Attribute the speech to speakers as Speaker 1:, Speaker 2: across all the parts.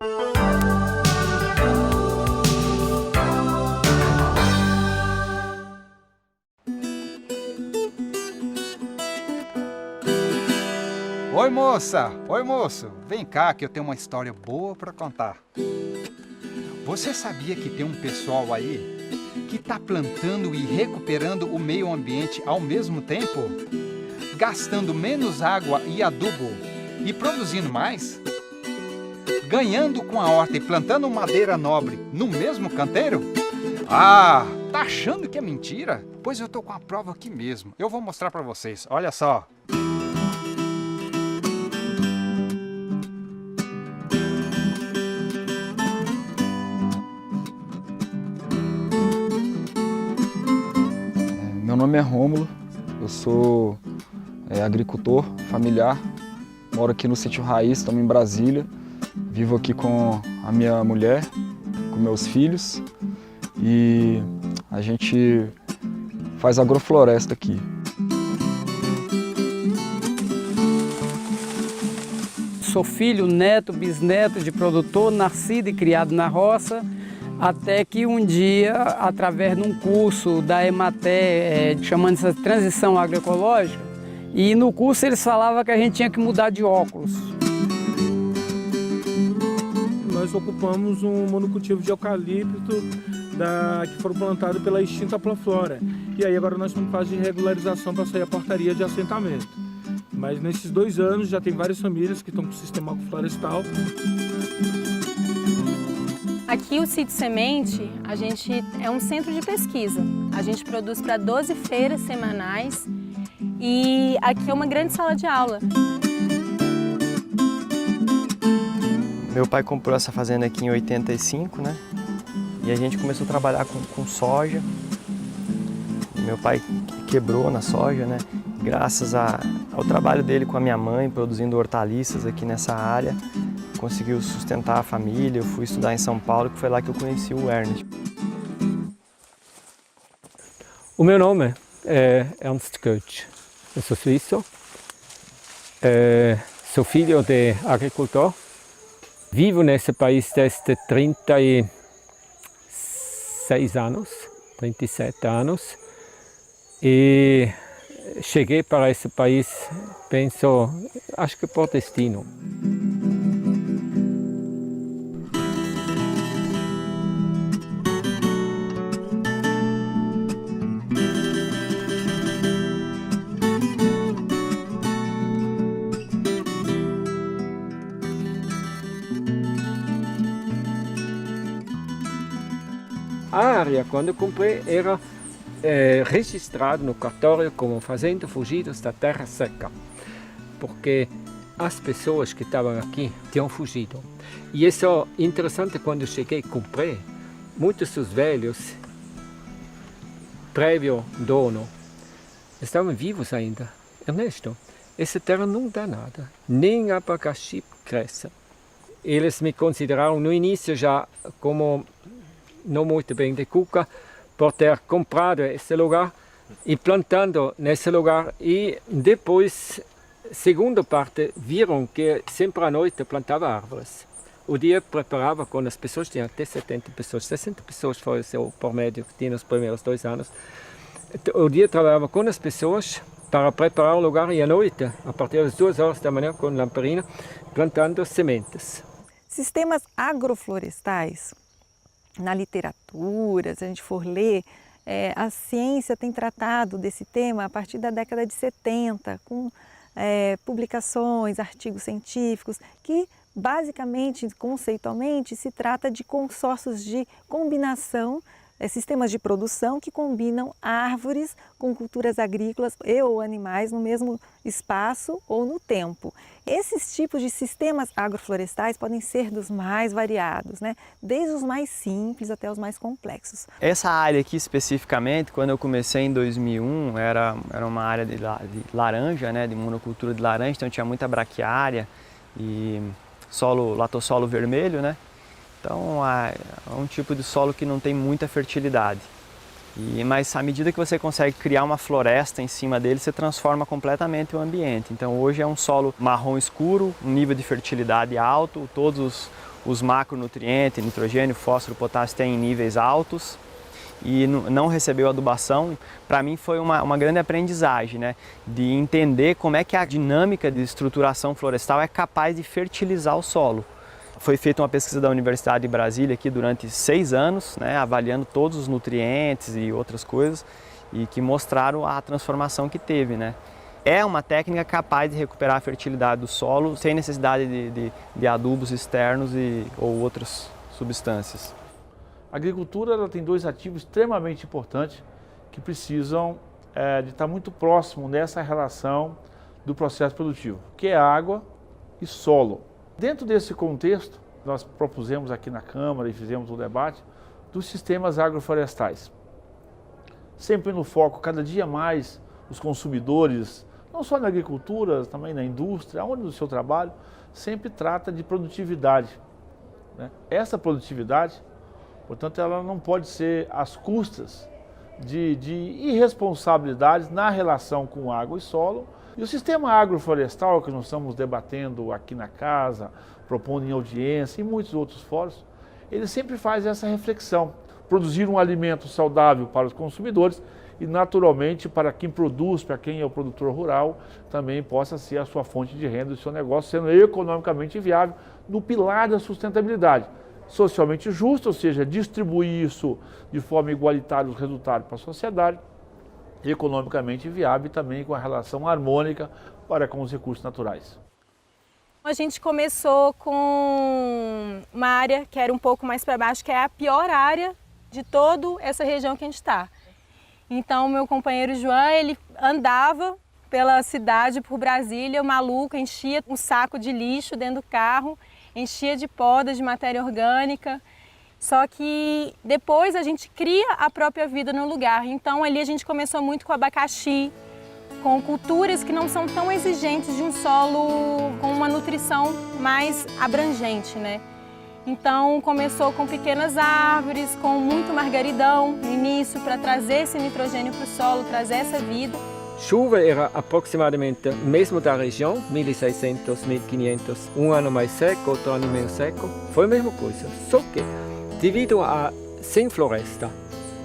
Speaker 1: Oi moça, oi moço, vem cá que eu tenho uma história boa para contar. Você sabia que tem um pessoal aí que está plantando e recuperando o meio ambiente ao mesmo tempo? Gastando menos água e adubo e produzindo mais? Ganhando com a horta e plantando madeira nobre no mesmo canteiro? Ah, tá achando que é mentira? Pois eu tô com a prova aqui mesmo, eu vou mostrar para vocês, olha só.
Speaker 2: Meu nome é Rômulo, eu sou agricultor familiar, moro aqui no Sítio Raiz, estamos em Brasília, vivo aqui com a minha mulher, com meus filhos e a gente faz agrofloresta aqui.
Speaker 3: Sou filho, neto, bisneto de produtor, nascido e criado na roça. Até que um dia, através de um curso da Emater, chamando-se Transição Agroecológica, e no curso eles falavam que a gente tinha que mudar de óculos.
Speaker 4: Nós ocupamos um monocultivo de eucalipto que foram plantados pela extinta Planflora. E aí agora nós estamos em fase de regularização para sair a portaria de assentamento. Mas nesses 2 anos já tem várias famílias que estão com o sistema agroflorestal.
Speaker 5: Aqui o Sítio Semente, a gente é um centro de pesquisa. A gente produz para 12 feiras semanais e aqui é uma grande sala de aula.
Speaker 6: Meu pai comprou essa fazenda aqui em 85, né? E a gente começou a trabalhar com soja. Meu pai quebrou na soja, né? Graças ao trabalho dele com a minha mãe, produzindo hortaliças aqui nessa área, conseguiu sustentar a família. Eu fui estudar em São Paulo, que foi lá que eu conheci o Ernest.
Speaker 7: O meu nome é Ernst Coach. Eu sou suíço, sou filho de agricultor. Vivo nesse país desde 36 anos, 37 anos. E cheguei para esse país, acho que por destino. A área, quando eu comprei, era registrado no cartório como Fazenda Fugidos da Terra Seca, porque as pessoas que estavam aqui tinham fugido. E isso é interessante, quando eu cheguei e comprei, muitos dos velhos, prévio dono, estavam vivos ainda. Ernesto, essa terra não dá nada, nem abacaxi cresce. Eles me consideraram no início já como não muito bem de cuca, por ter comprado esse lugar e plantando nesse lugar. E depois, segunda parte, viram que sempre à noite plantava árvores. O dia preparava com as pessoas, tinha até 70 pessoas, 60 pessoas foi o seu por médio que tinha nos primeiros 2 anos. O dia trabalhava com as pessoas para preparar o lugar e à noite, a partir das 2 horas da manhã, com lamparina, plantando sementes.
Speaker 8: Sistemas agroflorestais, na literatura, se a gente for ler, a ciência tem tratado desse tema a partir da década de 70, com publicações, artigos científicos, que basicamente, conceitualmente, se trata de consórcios de combinação, sistemas de produção que combinam árvores com culturas agrícolas ou animais no mesmo espaço ou no tempo. Esses tipos de sistemas agroflorestais podem ser dos mais variados, né? Desde os mais simples até os mais complexos.
Speaker 6: Essa área aqui especificamente, quando eu comecei em 2001, era uma área de laranja, né? De monocultura de laranja, então tinha muita braquiária e latossolo vermelho, né? Então é um tipo de solo que não tem muita fertilidade. Mas à medida que você consegue criar uma floresta em cima dele, você transforma completamente o ambiente. Então hoje é um solo marrom escuro, um nível de fertilidade alto, todos os macronutrientes, nitrogênio, fósforo, potássio, têm níveis altos e não recebeu adubação. Para mim foi uma grande aprendizagem, né? De entender como é que a dinâmica de estruturação florestal é capaz de fertilizar o solo. Foi feita uma pesquisa da Universidade de Brasília aqui durante 6 anos, né, avaliando todos os nutrientes e outras coisas, e que mostraram a transformação que teve, né? É uma técnica capaz de recuperar a fertilidade do solo sem necessidade de adubos externos ou outras substâncias.
Speaker 9: A agricultura ela tem 2 ativos extremamente importantes que precisam de estar muito próximo nessa relação do processo produtivo, que é água e solo. Dentro desse contexto, nós propusemos aqui na Câmara e fizemos um debate dos sistemas agroflorestais. Sempre no foco, cada dia mais, os consumidores, não só na agricultura, também na indústria, onde no seu trabalho, sempre trata de produtividade, né? Essa produtividade, portanto, ela não pode ser às custas de irresponsabilidades na relação com água e solo. E o sistema agroflorestal, que nós estamos debatendo aqui na casa, propondo em audiência e muitos outros fóruns, ele sempre faz essa reflexão. Produzir um alimento saudável para os consumidores e, naturalmente, para quem produz, para quem é o produtor rural, também possa ser a sua fonte de renda do seu negócio, sendo economicamente viável no pilar da sustentabilidade. Socialmente justo, ou seja, distribuir isso de forma igualitária os resultados para a sociedade, economicamente viável e também com a relação harmônica para com os recursos naturais.
Speaker 5: A gente começou com uma área que era um pouco mais para baixo, que é a pior área de toda essa região que a gente está. Então, meu companheiro João, ele andava pela cidade, por Brasília, maluco, enchia um saco de lixo dentro do carro, enchia de podas, de matéria orgânica. Só que depois a gente cria a própria vida no lugar. Então ali a gente começou muito com abacaxi, com culturas que não são tão exigentes de um solo com uma nutrição mais abrangente, né? Então começou com pequenas árvores, com muito margaridão no início, para trazer esse nitrogênio para o solo, trazer essa vida.
Speaker 7: Chuva era aproximadamente mesmo da região, 1600, 1500, um ano mais seco, outro ano menos seco. Foi a mesma coisa, só que devido a sem floresta,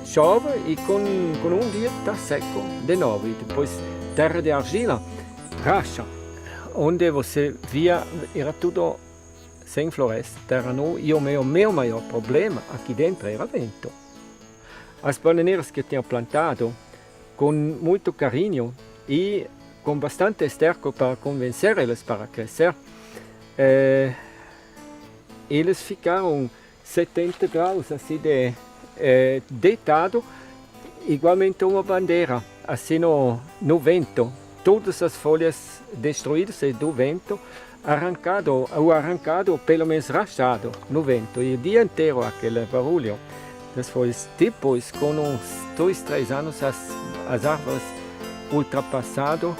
Speaker 7: chove e com um dia está seco de novo. E depois terra de argila, racha, onde você via era tudo sem floresta, terra nua. E o meu maior problema aqui dentro era vento. As bananeiras que tinham plantado com muito carinho e com bastante esterco para convencer elas para crescer, eles ficaram 70 graus assim deitado, igualmente uma bandeira, assim no vento. Todas as folhas destruídas do vento, arrancado, pelo menos rachado no vento. E o dia inteiro aquele barulho. Depois, com uns 2, 3 anos, as árvores ultrapassado,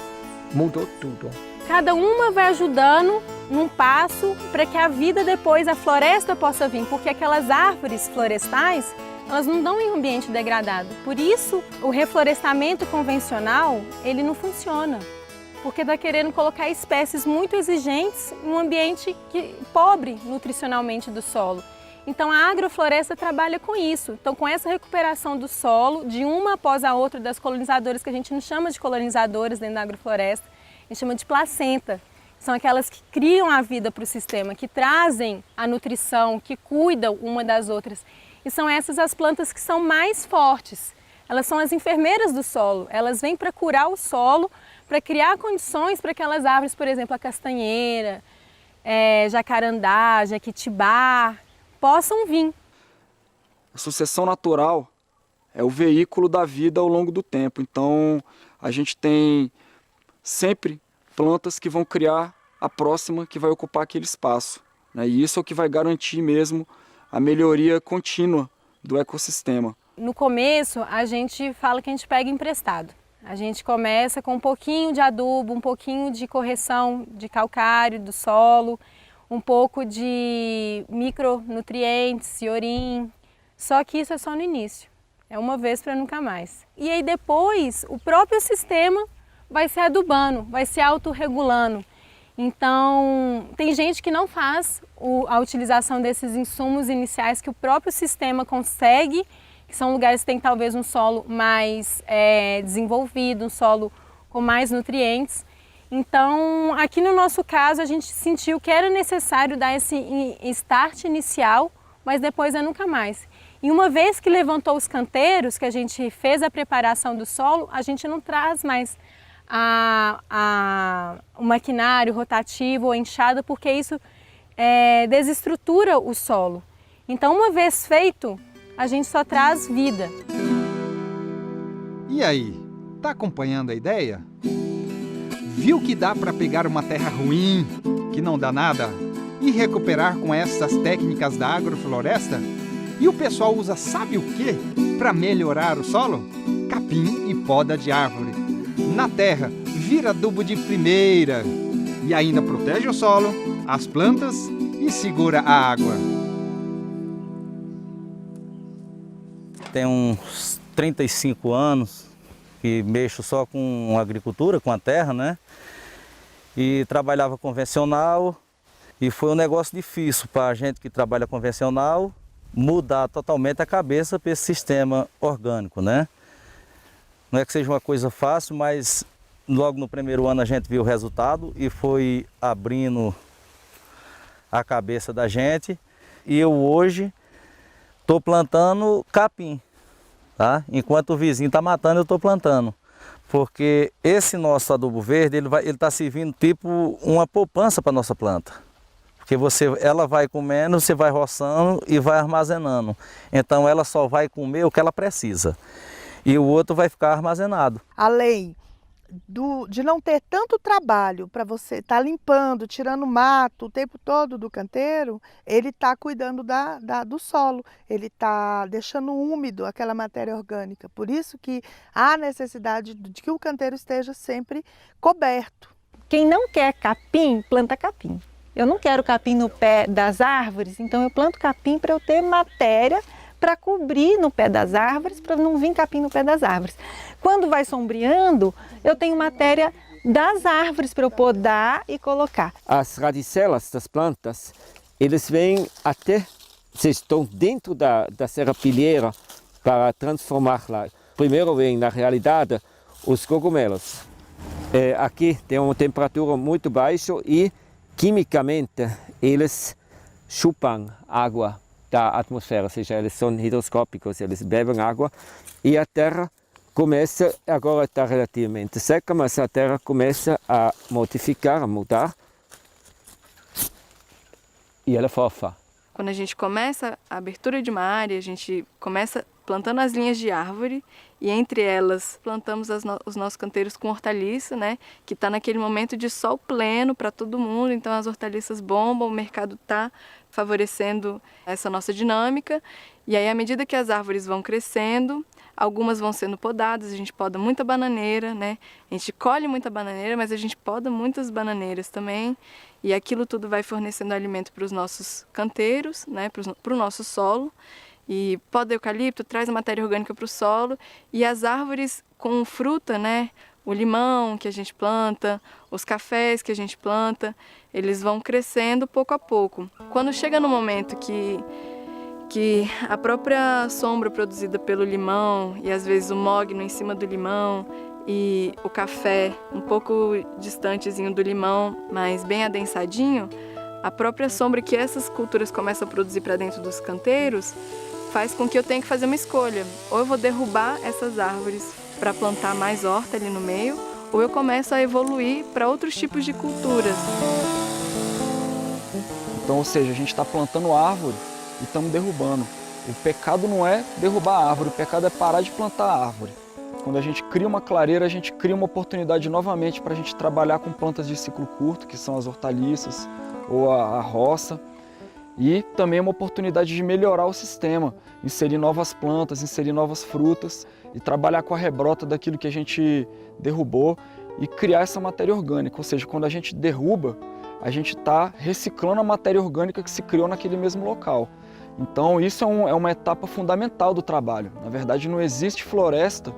Speaker 7: mudou tudo.
Speaker 5: Cada uma vai ajudando num passo para que a vida depois, a floresta possa vir, porque aquelas árvores florestais, elas não dão em um ambiente degradado. Por isso, o reflorestamento convencional, ele não funciona, porque está querendo colocar espécies muito exigentes em um ambiente pobre nutricionalmente do solo. Então a agrofloresta trabalha com isso, então com essa recuperação do solo, de uma após a outra das colonizadoras, que a gente não chama de colonizadoras dentro da agrofloresta, a gente chama de placenta. São aquelas que criam a vida para o sistema, que trazem a nutrição, que cuidam uma das outras. E são essas as plantas que são mais fortes. Elas são as enfermeiras do solo, elas vêm para curar o solo, para criar condições para aquelas árvores, por exemplo, a castanheira, jacarandá, jequitibá, possam vir.
Speaker 2: A sucessão natural é o veículo da vida ao longo do tempo. Então, a gente tem sempre plantas que vão criar a próxima que vai ocupar aquele espaço, né? E isso é o que vai garantir mesmo a melhoria contínua do ecossistema.
Speaker 5: No começo, a gente fala que a gente pega emprestado. A gente começa com um pouquinho de adubo, um pouquinho de correção de calcário do solo, um pouco de micronutrientes, iorim. Só que isso é só no início. É uma vez para nunca mais. E aí depois, o próprio sistema vai se adubando, vai se autorregulando. Então, tem gente que não faz a utilização desses insumos iniciais que o próprio sistema consegue, que são lugares que tem talvez um solo mais desenvolvido, um solo com mais nutrientes. Então, aqui no nosso caso, a gente sentiu que era necessário dar esse start inicial, mas depois é nunca mais. E uma vez que levantou os canteiros, que a gente fez a preparação do solo, a gente não traz mais o maquinário rotativo ou enxada, porque isso desestrutura o solo. Então, uma vez feito, a gente só traz vida.
Speaker 1: E aí, tá acompanhando a ideia? Viu que dá para pegar uma terra ruim, que não dá nada, e recuperar com essas técnicas da agrofloresta? E o pessoal usa sabe o que para melhorar o solo? Capim e poda de árvore. Na terra, vira adubo de primeira e ainda protege o solo, as plantas e segura a água.
Speaker 10: Tem uns 35 anos que mexo só com agricultura, com a terra, né? E trabalhava convencional e foi um negócio difícil para a gente que trabalha convencional mudar totalmente a cabeça para esse sistema orgânico, né? Não é que seja uma coisa fácil, mas logo no primeiro ano a gente viu o resultado e foi abrindo a cabeça da gente. E eu hoje estou plantando capim, tá? Enquanto o vizinho está matando, eu estou plantando. Porque esse nosso adubo verde, ele está servindo tipo uma poupança para a nossa planta. Porque ela vai comendo, você vai roçando e vai armazenando. Então ela só vai comer o que ela precisa. E o outro vai ficar armazenado.
Speaker 11: Além de não ter tanto trabalho para você estar limpando, tirando mato o tempo todo do canteiro, ele está cuidando do solo, ele está deixando úmido aquela matéria orgânica. Por isso que há necessidade de que o canteiro esteja sempre coberto.
Speaker 8: Quem não quer capim, planta capim. Eu não quero capim no pé das árvores, então eu planto capim para eu ter matéria para cobrir no pé das árvores, para não vir capim no pé das árvores. Quando vai sombreando, eu tenho matéria das árvores para eu podar e colocar.
Speaker 7: As radicelas das plantas, eles vêm até, se estão dentro da serrapilheira para transformar lá. Primeiro vem, na realidade, os cogumelos. Aqui tem uma temperatura muito baixa e, quimicamente, eles chupam água da atmosfera, ou seja, eles são higroscópicos, eles bebem água e a terra começa, agora está relativamente seca, mas a terra começa a modificar, a mudar e ela é fofa.
Speaker 12: Quando a gente começa a abertura de uma área, a gente começa plantando as linhas de árvore e entre elas plantamos os nossos canteiros com hortaliça, né? Que está naquele momento de sol pleno para todo mundo, então as hortaliças bombam, o mercado está favorecendo essa nossa dinâmica. E aí, à medida que as árvores vão crescendo, algumas vão sendo podadas, a gente poda muita bananeira, né? A gente colhe muita bananeira, mas a gente poda muitas bananeiras também. E aquilo tudo vai fornecendo alimento para os nossos canteiros, né? Para o nosso solo. E poda eucalipto traz a matéria orgânica para o solo. E as árvores com fruta, né? O limão que a gente planta, os cafés que a gente planta, eles vão crescendo pouco a pouco. Quando chega no momento que a própria sombra produzida pelo limão e às vezes o mogno em cima do limão e o café um pouco distantezinho do limão, mas bem adensadinho, a própria sombra que essas culturas começam a produzir para dentro dos canteiros faz com que eu tenha que fazer uma escolha. Ou eu vou derrubar essas árvores para plantar mais horta ali no meio, ou eu começo a evoluir para outros tipos de culturas.
Speaker 2: Então, ou seja, a gente está plantando árvore e estamos derrubando. O pecado não é derrubar a árvore, o pecado é parar de plantar a árvore. Quando a gente cria uma clareira, a gente cria uma oportunidade novamente para a gente trabalhar com plantas de ciclo curto, que são as hortaliças ou a roça. E também uma oportunidade de melhorar o sistema, inserir novas plantas, inserir novas frutas e trabalhar com a rebrota daquilo que a gente derrubou e criar essa matéria orgânica. Ou seja, quando a gente derruba, a gente está reciclando a matéria orgânica que se criou naquele mesmo local. Então isso é uma etapa fundamental do trabalho. Na verdade, não existe floresta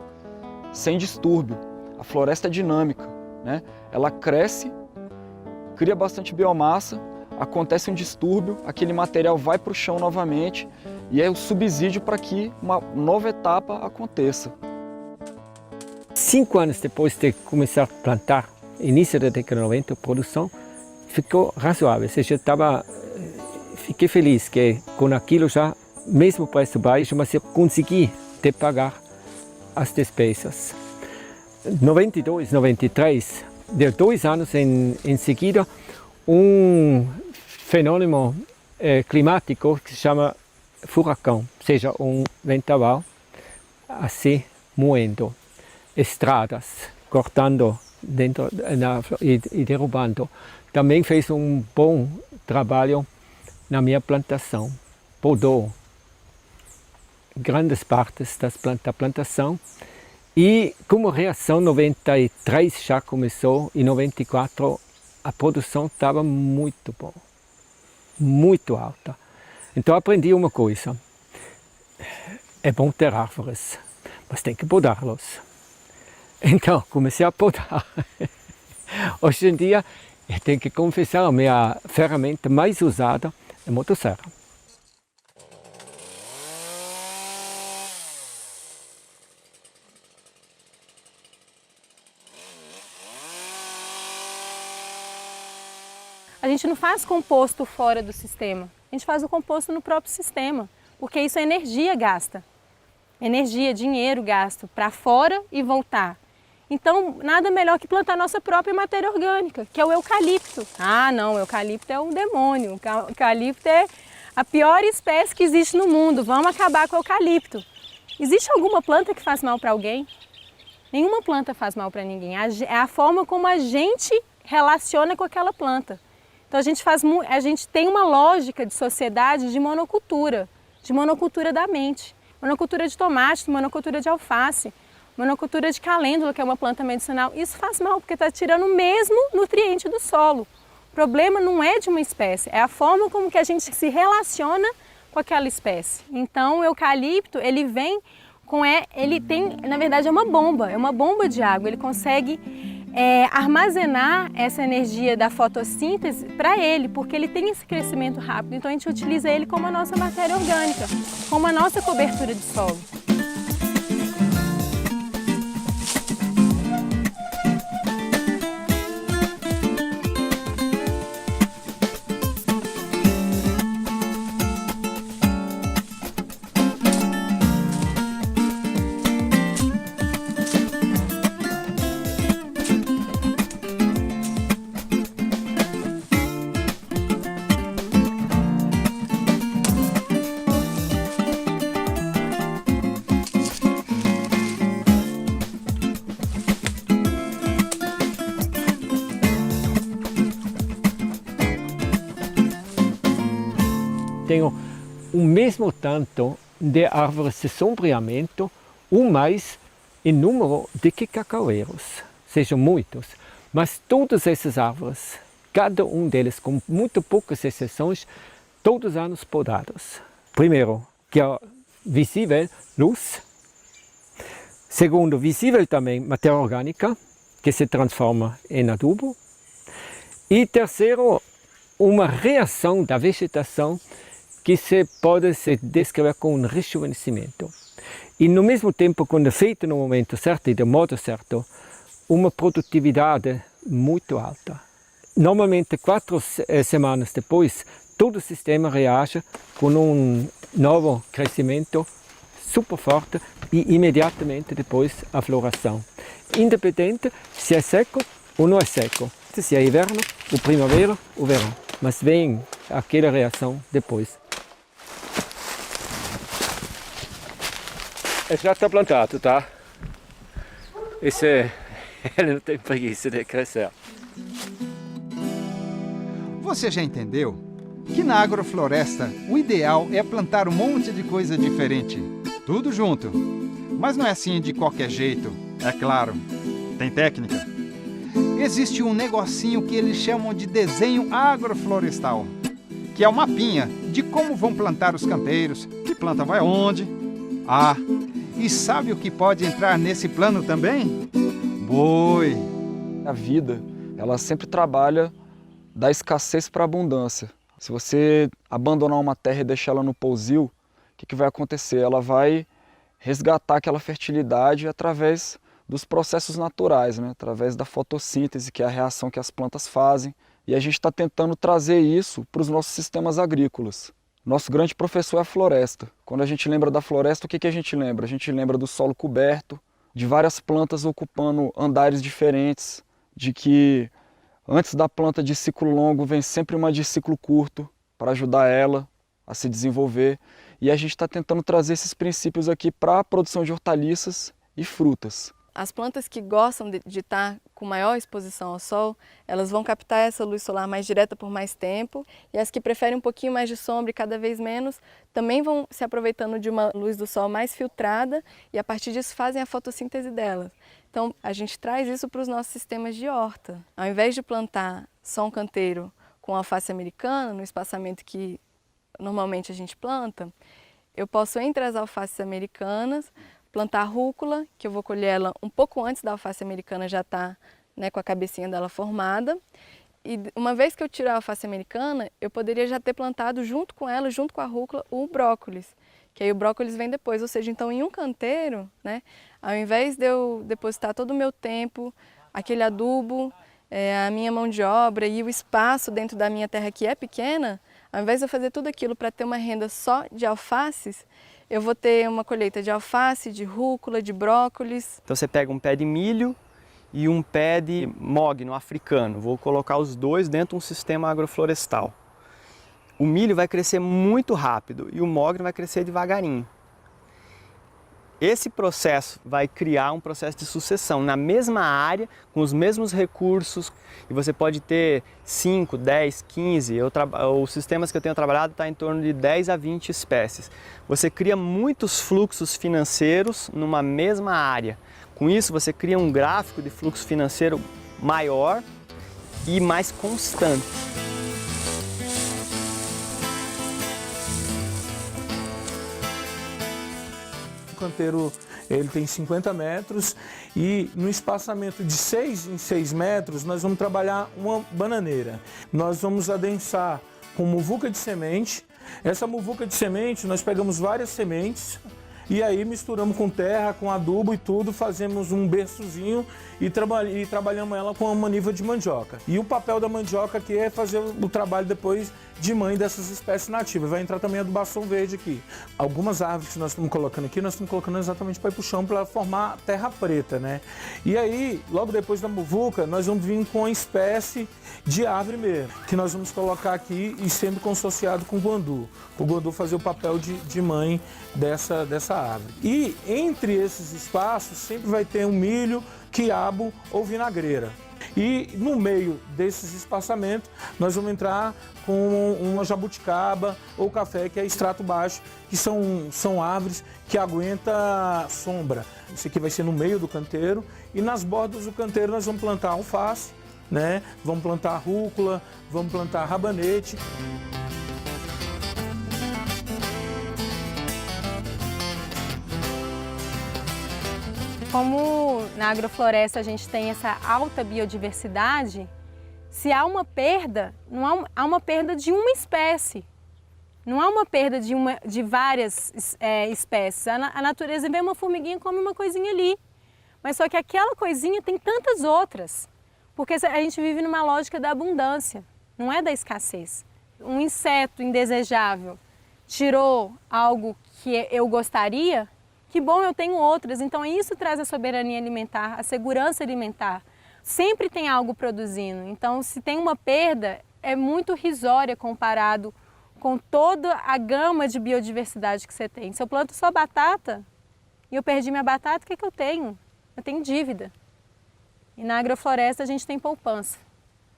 Speaker 2: sem distúrbio. A floresta é dinâmica, né? Ela cresce cria bastante biomassa, acontece um distúrbio, aquele material vai para o chão novamente e é o subsídio para que uma nova etapa aconteça.
Speaker 7: 5 anos depois de começar a plantar, início da década de 90, a produção ficou razoável. Ou seja, fiquei feliz que com aquilo já, mesmo preço baixo, mas eu consegui pagar as despesas. 92, 93, deu 2 anos em seguida, fenômeno climático que se chama furacão, ou seja, vendaval assim moendo estradas, cortando dentro e derrubando. Também fez bom trabalho na minha plantação, podou grandes partes da plantação e como reação 93 já começou e 94 a produção estava muito boa, muito alta. Então aprendi uma coisa, é bom ter árvores, mas tem que podá-los. Então comecei a podar. Hoje em dia eu tenho que confessar, a minha ferramenta mais usada é a motosserra.
Speaker 5: A gente não faz composto fora do sistema, a gente faz o composto no próprio sistema, porque isso é energia gasta. Energia, dinheiro gasto para fora e voltar. Então, nada melhor que plantar nossa própria matéria orgânica, que é o eucalipto. Ah, não, o eucalipto é um demônio, o eucalipto é a pior espécie que existe no mundo, vamos acabar com o eucalipto. Existe alguma planta que faz mal para alguém? Nenhuma planta faz mal para ninguém, é a forma como a gente relaciona com aquela planta. Então a gente tem uma lógica de sociedade de monocultura da mente. Monocultura de tomate, monocultura de alface, monocultura de calêndula, que é uma planta medicinal. Isso faz mal, porque está tirando o mesmo nutriente do solo. O problema não é de uma espécie, é a forma como que a gente se relaciona com aquela espécie. Então o eucalipto, ele vem ele tem, na verdade é uma bomba de água, ele consegue armazenar essa energia da fotossíntese para ele, porque ele tem esse crescimento rápido, então a gente utiliza ele como a nossa matéria orgânica, como a nossa cobertura de solo.
Speaker 7: Tenho o mesmo tanto de árvores de sombreamento, mais em número de que cacaueiros, sejam muitos, mas todas essas árvores, cada deles com muito poucas exceções, todos os anos podados. Primeiro, que é visível luz. Segundo, visível também matéria orgânica, que se transforma em adubo. E terceiro, uma reação da vegetação que pode se descrever como um rejuvenescimento. E no mesmo tempo, quando é feito no momento certo e do modo certo, uma produtividade muito alta. Normalmente 4 semanas depois, todo o sistema reage com um novo crescimento super forte e imediatamente depois a floração. Independente se é seco ou não é seco, se é inverno, ou primavera ou verão, mas vem aquela reação depois. Já está plantado, tá? Ele não tem preguiça de crescer.
Speaker 1: Você já entendeu que na agrofloresta o ideal é plantar um monte de coisa diferente, tudo junto. Mas não é assim de qualquer jeito, é claro, tem técnica. Existe um negocinho que eles chamam de desenho agroflorestal, que é um mapinha de como vão plantar os canteiros, que planta vai onde. Ah, e sabe o que pode entrar nesse plano também? Boi!
Speaker 2: A vida, ela sempre trabalha da escassez para a abundância. Se você abandonar uma terra e deixar ela no pousio, o que vai acontecer? Ela vai resgatar aquela fertilidade através dos processos naturais, né? Através da fotossíntese, que é a reação que as plantas fazem. E a gente está tentando trazer isso para os nossos sistemas agrícolas. Nosso grande professor é a floresta. Quando a gente lembra da floresta, o que a gente lembra? A gente lembra do solo coberto, de várias plantas ocupando andares diferentes, de que antes da planta de ciclo longo vem sempre uma de ciclo curto para ajudar ela a se desenvolver. E a gente está tentando trazer esses princípios aqui para a produção de hortaliças e frutas.
Speaker 12: As plantas que gostam de estar com maior exposição ao sol, elas vão captar essa luz solar mais direta por mais tempo, e as que preferem um pouquinho mais de sombra e cada vez menos, também vão se aproveitando de uma luz do sol mais filtrada, e a partir disso fazem a fotossíntese delas. Então a gente traz isso para os nossos sistemas de horta. Ao invés de plantar só um canteiro com alface americana, no espaçamento que normalmente a gente planta, eu posso, entre as alfaces americanas, plantar rúcula, que eu vou colher ela um pouco antes da alface americana já estar, né, com a cabecinha dela formada. E uma vez que eu tirar a alface americana, eu poderia já ter plantado junto com ela, junto com a rúcula, o brócolis. Que aí o brócolis vem depois, ou seja, então em um canteiro, né, ao invés de eu depositar todo o meu tempo, aquele adubo, a minha mão de obra e o espaço dentro da minha terra que é pequena, ao invés de eu fazer tudo aquilo para ter uma renda só de alfaces, eu vou ter uma colheita de alface, de rúcula, de brócolis.
Speaker 6: Então você pega um pé de milho e um pé de mogno africano. Vou colocar os dois dentro de um sistema agroflorestal. O milho vai crescer muito rápido e o mogno vai crescer devagarinho. Esse processo vai criar um processo de sucessão na mesma área, com os mesmos recursos, e você pode ter 5, 10, 15, os sistemas que eu tenho trabalhado está em torno de 10 a 20 espécies. Você cria muitos fluxos financeiros numa mesma área. Com isso você cria um gráfico de fluxo financeiro maior e mais constante.
Speaker 4: O canteiro ele tem 50 metros e no espaçamento de 6 em 6 metros nós vamos trabalhar uma bananeira. Nós vamos adensar com muvuca de semente. Essa muvuca de semente nós pegamos várias sementes e aí misturamos com terra, com adubo e tudo, fazemos um berçozinho e trabalhamos ela com a maniva de mandioca. E o papel da mandioca aqui é fazer o trabalho depois de mãe dessas espécies nativas. Vai entrar também a adubação verde aqui. Algumas árvores que nós estamos colocando aqui, nós estamos colocando exatamente para ir para o chão para formar terra preta, né? E aí, logo depois da muvuca, nós vamos vir com a espécie de árvore mesmo, que nós vamos colocar aqui e sempre consociado com o guandu. O guandu fazer o papel de mãe dessa árvore. E entre esses espaços sempre vai ter um milho, quiabo ou vinagreira. E no meio desses espaçamentos nós vamos entrar com uma jabuticaba ou café, que é extrato baixo, que são árvores que aguentam sombra. Isso aqui vai ser no meio do canteiro e nas bordas do canteiro nós vamos plantar alface, né? Vamos plantar rúcula, vamos plantar rabanete.
Speaker 5: Como na agrofloresta a gente tem essa alta biodiversidade, se há uma perda, há uma perda de uma espécie. Não há uma perda de várias espécies. A natureza vê uma formiguinha e come uma coisinha ali. Mas só que aquela coisinha tem tantas outras. Porque a gente vive numa lógica da abundância, não é da escassez. Um inseto indesejável tirou algo que eu gostaria, que bom, eu tenho outras. Então isso traz a soberania alimentar, a segurança alimentar. Sempre tem algo produzindo. Então se tem uma perda, é muito risória comparado com toda a gama de biodiversidade que você tem. Se eu planto só batata e eu perdi minha batata, o que eu tenho? Eu tenho dívida. E na agrofloresta a gente tem poupança.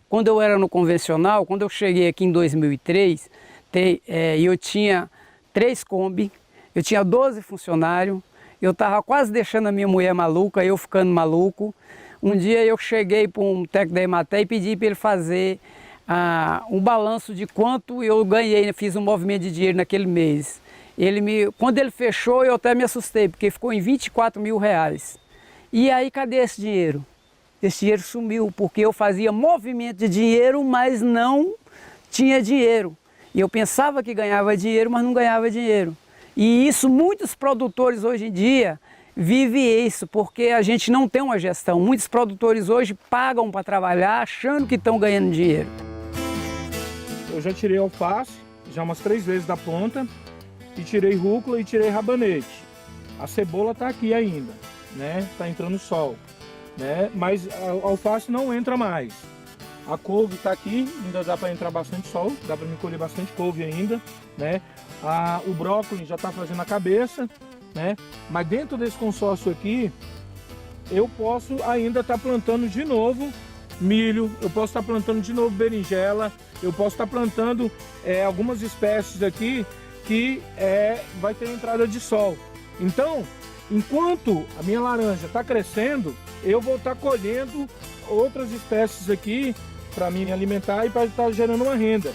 Speaker 3: Quando eu era no convencional, quando eu cheguei aqui em 2003, eu tinha 3 Kombi, eu tinha 12 funcionários, eu estava quase deixando a minha mulher maluca, eu ficando maluco. Um dia eu cheguei para um técnico da Emater e pedi para ele fazer um balanço de quanto eu ganhei, fiz um movimento de dinheiro naquele mês. Quando ele fechou, eu até me assustei, porque ficou em R$24 mil. E aí, cadê esse dinheiro? esse dinheiro sumiu, porque eu fazia movimento de dinheiro, mas não tinha dinheiro. E eu pensava que ganhava dinheiro, mas não ganhava dinheiro. E isso, muitos produtores hoje em dia vivem isso, porque a gente não tem uma gestão. Muitos produtores hoje pagam para trabalhar achando que estão ganhando dinheiro.
Speaker 4: Eu já tirei alface, já umas 3 vezes da planta, e tirei rúcula e tirei rabanete. A cebola está aqui ainda, né? Está entrando sol, né? Mas a alface não entra mais. A couve está aqui, ainda dá para entrar bastante sol, dá para me colher bastante couve ainda, né? O brócolis já está fazendo a cabeça, né? Mas dentro desse consórcio aqui, eu posso ainda estar plantando de novo milho, eu posso estar plantando de novo berinjela, eu posso estar plantando algumas espécies aqui que vai ter entrada de sol. Então, enquanto a minha laranja está crescendo, eu vou estar colhendo outras espécies aqui para me alimentar e para estar gerando uma renda.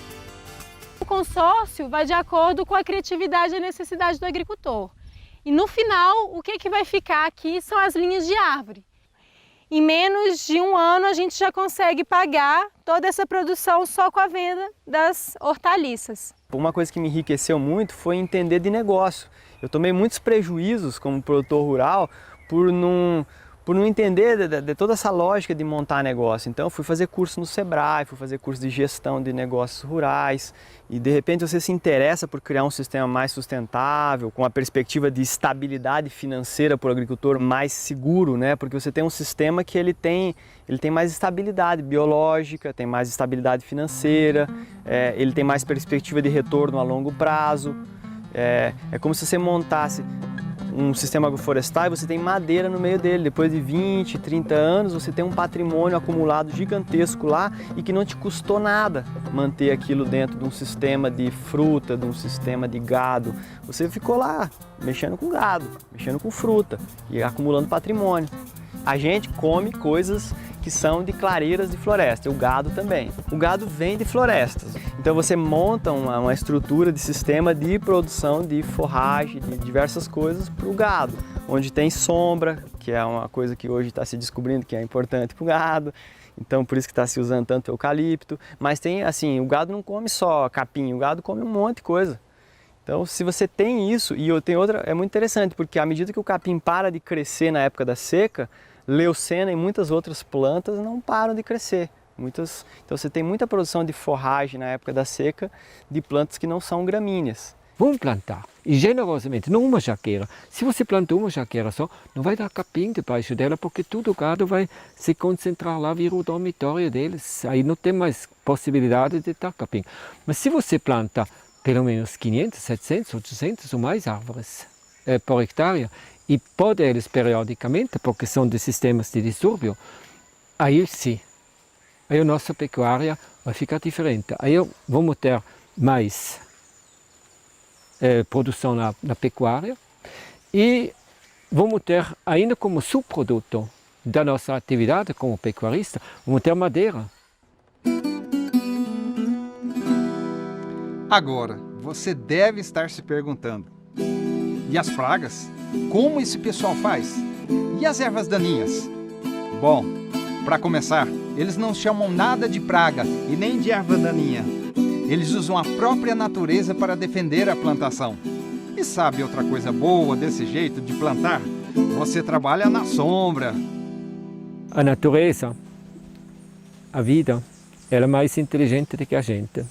Speaker 5: O consórcio vai de acordo com a criatividade e a necessidade do agricultor. E no final, o que vai ficar aqui são as linhas de árvore. Em menos de 1 ano, a gente já consegue pagar toda essa produção só com a venda das hortaliças.
Speaker 6: Uma coisa que me enriqueceu muito foi entender de negócio. Eu tomei muitos prejuízos como produtor rural por não entender de toda essa lógica de montar negócio. Então eu fui fazer curso no Sebrae, fui fazer curso de gestão de negócios rurais e de repente você se interessa por criar um sistema mais sustentável, com a perspectiva de estabilidade financeira para o agricultor mais seguro, né? Porque você tem um sistema que ele tem mais estabilidade biológica, tem mais estabilidade financeira, ele tem mais perspectiva de retorno a longo prazo. É como se você montasse um sistema agroflorestal e você tem madeira no meio dele. Depois de 20, 30 anos, você tem um patrimônio acumulado gigantesco lá e que não te custou nada manter aquilo dentro de um sistema de fruta, de um sistema de gado. Você ficou lá mexendo com gado, mexendo com fruta e acumulando patrimônio. A gente come coisas que são de clareiras de floresta, o gado também. O gado vem de florestas. Então você monta uma estrutura de sistema de produção de forragem, de diversas coisas para o gado, onde tem sombra, que é uma coisa que hoje está se descobrindo que é importante para o gado. Então por isso que está se usando tanto eucalipto. Mas tem assim, o gado não come só capim, o gado come um monte de coisa. Então, se você tem isso, e eu tenho outra, é muito interessante, porque à medida que o capim para de crescer na época da seca, leucena e muitas outras plantas não param de crescer. Então você tem muita produção de forragem na época da seca de plantas que não são gramíneas.
Speaker 7: Vamos plantar, e generosamente, não uma jaqueira. Se você planta uma jaqueira só, não vai dar capim debaixo dela, porque todo o gado vai se concentrar lá, vira o dormitório deles. Aí não tem mais possibilidade de dar capim. Mas se você planta pelo menos 500, 700, 800 ou mais árvores por hectare e pode eles periodicamente, porque são de sistemas de distúrbio, aí sim, aí a nossa pecuária vai ficar diferente. Aí vamos ter mais produção na pecuária e vamos ter ainda como subproduto da nossa atividade como pecuarista, vamos ter madeira.
Speaker 1: Agora, você deve estar se perguntando: e as pragas? Como esse pessoal faz? E as ervas daninhas? Bom, para começar, eles não chamam nada de praga e nem de erva daninha. Eles usam a própria natureza para defender a plantação. E sabe outra coisa boa desse jeito de plantar? Você trabalha na sombra.
Speaker 7: A natureza, a vida, ela é mais inteligente do que a gente.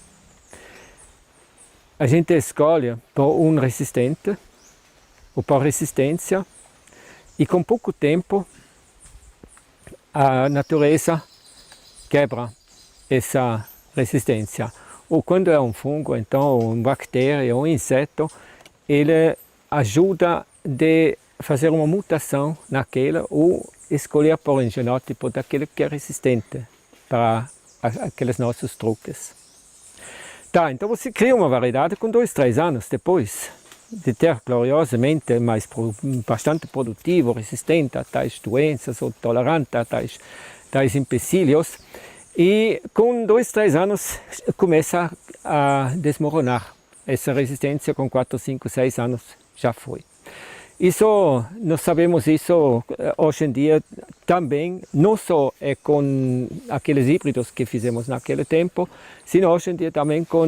Speaker 7: A gente escolhe por um resistente ou por resistência e com pouco tempo a natureza quebra essa resistência. Ou quando é um fungo, então uma bactéria ou um inseto, ele ajuda a fazer uma mutação naquela ou escolher por um genótipo daquele que é resistente para aqueles nossos truques. Tá, então você cria uma variedade com 2, 3 anos depois de ter gloriosamente bastante produtivo, resistente a tais doenças ou tolerante a tais empecilhos. E com 2, 3 anos começa a desmoronar. Essa resistência com 4, 5, 6 anos já foi. Isso, nós sabemos isso hoje em dia também, não só com aqueles híbridos que fizemos naquele tempo, sino hoje em dia também com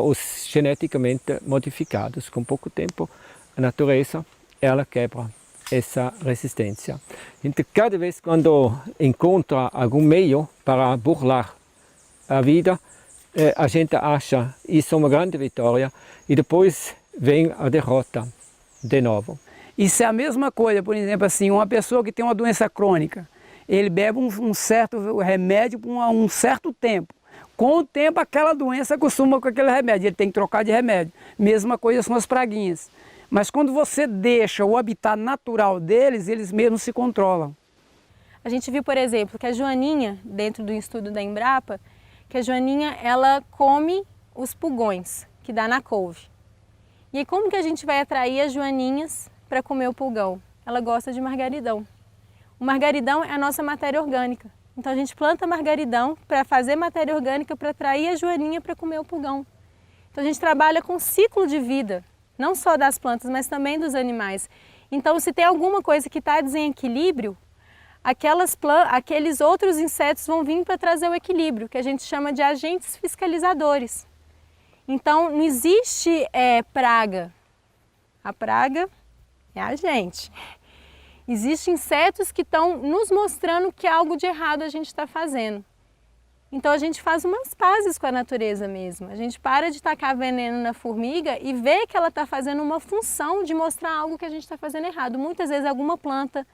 Speaker 7: os geneticamente modificados. Com pouco tempo, a natureza, ela quebra essa resistência. Então, cada vez quando encontra algum meio para burlar a vida, a gente acha isso uma grande vitória e depois vem a derrota de novo.
Speaker 3: Isso é a mesma coisa, por exemplo, assim, uma pessoa que tem uma doença crônica, ele bebe um certo remédio por um certo tempo. Com o tempo, aquela doença acostuma com aquele remédio, ele tem que trocar de remédio. Mesma coisa são as praguinhas. Mas quando você deixa o habitat natural deles, eles mesmos se controlam.
Speaker 5: A gente viu, por exemplo, que a joaninha, dentro do estudo da Embrapa, que a joaninha, ela come os pulgões que dá na couve. E aí, como que a gente vai atrair as joaninhas para comer o pulgão? Ela gosta de margaridão. O margaridão é a nossa matéria orgânica. Então a gente planta margaridão para fazer matéria orgânica para atrair a joaninha para comer o pulgão. Então a gente trabalha com o ciclo de vida, não só das plantas, mas também dos animais. Então se tem alguma coisa que está em desequilíbrio, aqueles outros insetos vão vir para trazer o equilíbrio, que a gente chama de agentes fiscalizadores. Então não existe praga. A praga é a gente. Existem insetos que estão nos mostrando que algo de errado a gente está fazendo. Então a gente faz umas pazes com a natureza mesmo. A gente para de tacar veneno na formiga e vê que ela está fazendo uma função de mostrar algo que a gente está fazendo errado. Muitas vezes alguma planta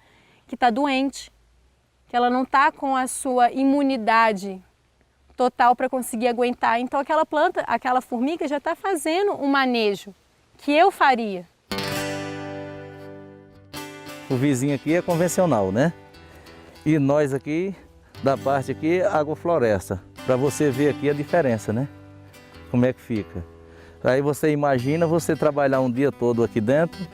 Speaker 5: que está doente, que ela não está com a sua imunidade total para conseguir aguentar. Então aquela planta, aquela formiga já está fazendo um manejo que eu faria.
Speaker 10: O vizinho aqui é convencional, né? E nós aqui, da parte aqui, agrofloresta. Para você ver aqui a diferença, né? Como é que fica. Aí você imagina você trabalhar um dia todo aqui dentro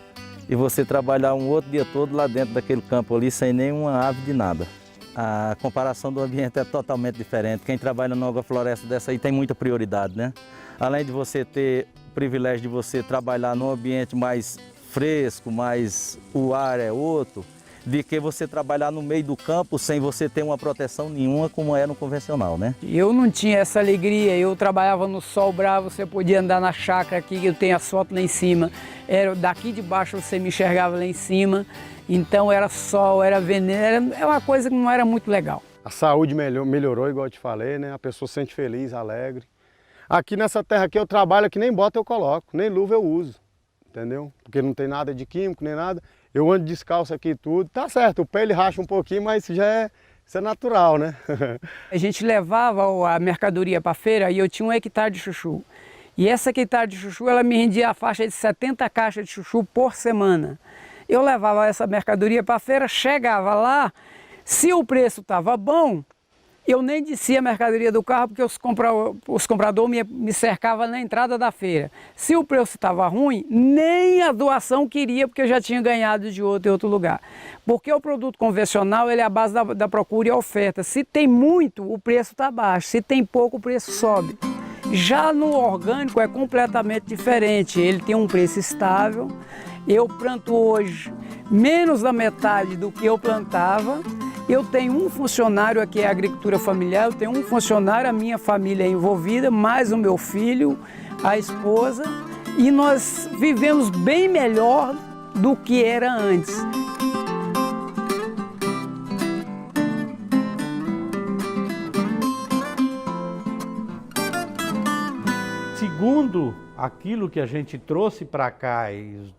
Speaker 10: e você trabalhar um outro dia todo lá dentro daquele campo ali sem nenhuma ave de nada. A comparação do ambiente é totalmente diferente. Quem trabalha numa agrofloresta dessa aí tem muita prioridade, né? Além de você ter o privilégio de você trabalhar num ambiente mais fresco, mas o ar é outro, de que você trabalhar no meio do campo sem você ter uma proteção nenhuma como é no convencional, né?
Speaker 3: Eu não tinha essa alegria, eu trabalhava no sol bravo, você podia andar na chácara aqui, eu tenho asfalto lá em cima, daqui de baixo você me enxergava lá em cima, então era sol, era veneno, era uma coisa que não era muito legal.
Speaker 13: A saúde melhorou, igual eu te falei, né? A pessoa se sente feliz, alegre. Aqui nessa terra aqui eu trabalho que nem bota eu coloco, nem luva eu uso. Entendeu? Porque não tem nada de químico, nem nada. Eu ando descalço aqui e tudo. Tá certo, o pé ele racha um pouquinho, mas isso é natural, né?
Speaker 3: A gente levava a mercadoria para a feira e eu tinha 1 hectare de chuchu. E essa hectare de chuchu, ela me rendia a faixa de 70 caixas de chuchu por semana. Eu levava essa mercadoria para a feira, chegava lá, se o preço estava bom, eu nem descia a mercadoria do carro porque os compradores me cercavam na entrada da feira. Se o preço estava ruim, nem a doação queria porque eu já tinha ganhado de outro lugar. Porque o produto convencional ele é a base da procura e oferta. Se tem muito, o preço está baixo. Se tem pouco, o preço sobe. Já no orgânico é completamente diferente. Ele tem um preço estável. Eu planto hoje menos da metade do que eu plantava. Eu tenho um funcionário aqui, é a agricultura familiar, eu tenho um funcionário, a minha família é envolvida, mais o meu filho, a esposa, e nós vivemos bem melhor do que era antes.
Speaker 9: Segundo aquilo que a gente trouxe para cá e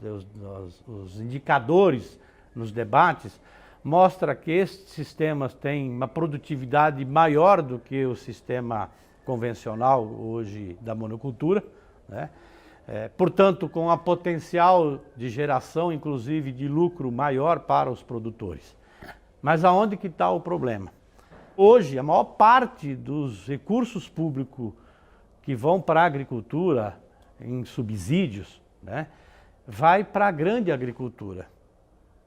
Speaker 9: os indicadores nos debates, mostra que esses sistemas têm uma produtividade maior do que o sistema convencional hoje da monocultura, né? Portanto, com a potencial de geração, inclusive de lucro maior para os produtores. Mas aonde que está o problema? Hoje, a maior parte dos recursos públicos que vão para a agricultura em subsídios, né, vai para a grande agricultura,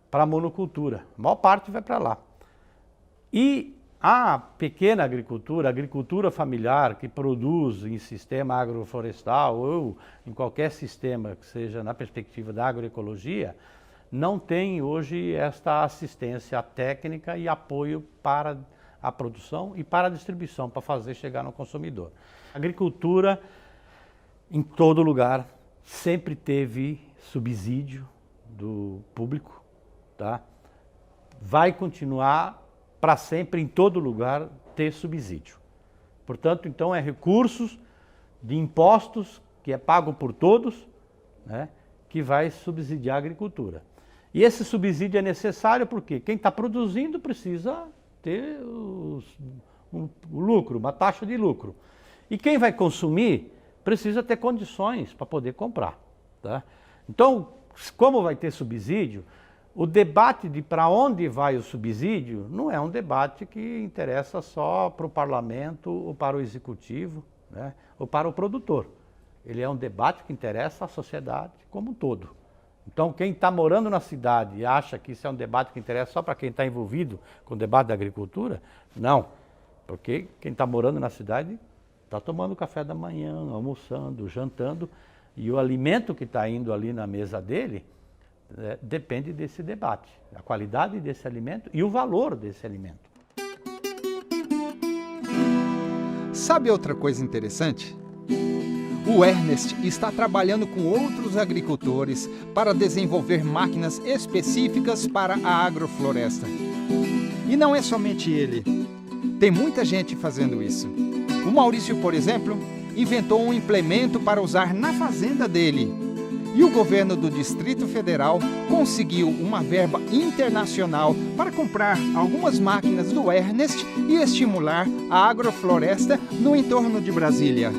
Speaker 9: para a monocultura. A maior parte vai para lá. E a pequena agricultura, a agricultura familiar que produz em sistema agroflorestal ou em qualquer sistema que seja na perspectiva da agroecologia,
Speaker 14: não tem hoje esta assistência técnica e apoio para a produção e para a distribuição, para fazer chegar no consumidor. A agricultura, em todo lugar, sempre teve subsídio do público, tá? Vai continuar para sempre, em todo lugar, ter subsídio. Portanto, então, é recursos de impostos, que é pago por todos, né, que vai subsidiar a agricultura. E esse subsídio é necessário porque quem está produzindo precisa ter o lucro, uma taxa de lucro. E quem vai consumir precisa ter condições para poder comprar. Tá? Então, como vai ter subsídio, o debate de para onde vai o subsídio não é um debate que interessa só para o parlamento ou para o executivo, né, ou para o produtor. Ele é um debate que interessa a sociedade como um todo. Então, quem está morando na cidade e acha que isso é um debate que interessa só para quem está envolvido com o debate da agricultura, não. Porque quem está morando na cidade está tomando café da manhã, almoçando, jantando, e o alimento que está indo ali na mesa dele depende desse debate, a qualidade desse alimento e o valor desse alimento.
Speaker 1: Sabe outra coisa interessante? O Ernest está trabalhando com outros agricultores para desenvolver máquinas específicas para a agrofloresta. E não é somente ele. Tem muita gente fazendo isso. O Maurício, por exemplo, inventou um implemento para usar na fazenda dele. E o governo do Distrito Federal conseguiu uma verba internacional para comprar algumas máquinas do Ernest e estimular a agrofloresta no entorno de Brasília.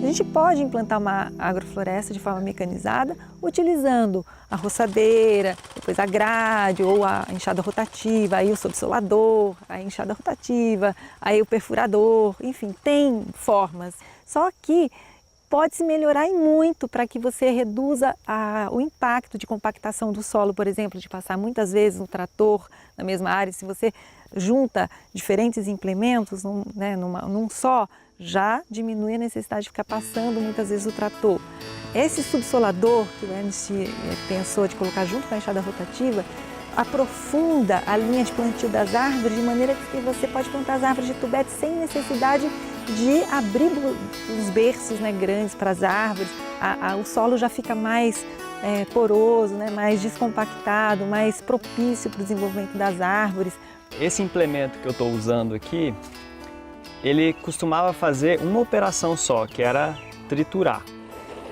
Speaker 8: A gente pode implantar uma agrofloresta de forma mecanizada, utilizando a roçadeira, depois a grade ou a enxada rotativa, aí o subsolador, a enxada rotativa, aí o perfurador, enfim, tem formas. Só que pode-se melhorar muito para que você reduza o impacto de compactação do solo, por exemplo, de passar muitas vezes um trator na mesma área. Se você junta diferentes implementos num só, já diminui a necessidade de ficar passando muitas vezes o trator. Esse subsolador que o Ernest pensou de colocar junto com a enxada rotativa aprofunda a linha de plantio das árvores de maneira que você pode plantar as árvores de tubete sem necessidade de abrir os berços grandes para as árvores. O solo já fica mais poroso, mais descompactado, mais propício para o desenvolvimento das árvores.
Speaker 6: Esse implemento que eu estou usando aqui, ele costumava fazer uma operação só, que era triturar.